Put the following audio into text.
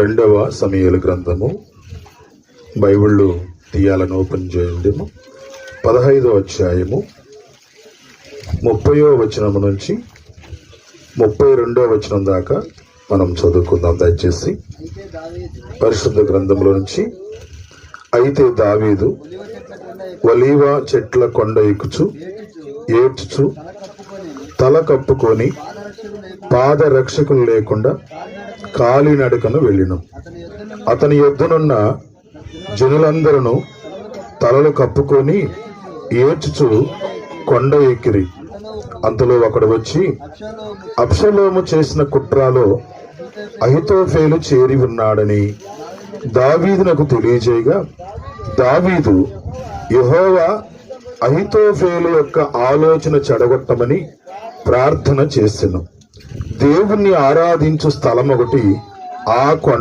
రెండవ సమూయేలు గ్రంథము. బైబిళ్ళు తీయాలని ఓపెన్ చేయండి. 15వ అధ్యాయము 30వ వచనం నుంచి 32వ వచనం దాకా మనం చదువుకుందాం. దయచేసి పరిశుద్ధ గ్రంథంలో నుంచి. అయితే దావీదు ఒలీవ చెట్ల కొండ ఎక్కుచు ఏడ్చుచు తల కప్పుకొని పాదరక్షకులు లేకుండా కాలినడకను వెళ్ళిన. అతని యొద్దనున్న జనులందరూ తలలు కప్పుకొని ఏడ్చుచు కొండ ఎక్కిరి. అంతలో ఒకడు వచ్చి, అబ్షలోము చేసిన కుట్రలో అహితోఫేలు చేరి ఉన్నాడని దావీదునకు తెలియజేయగా, దావీదు యెహోవా అహితోఫేలు యొక్క ఆలోచన చెడగొట్టమని ప్రార్థన చేసెను. దేవుణ్ణి ఆరాధించు స్థలం ఒకటి ఆ కొండ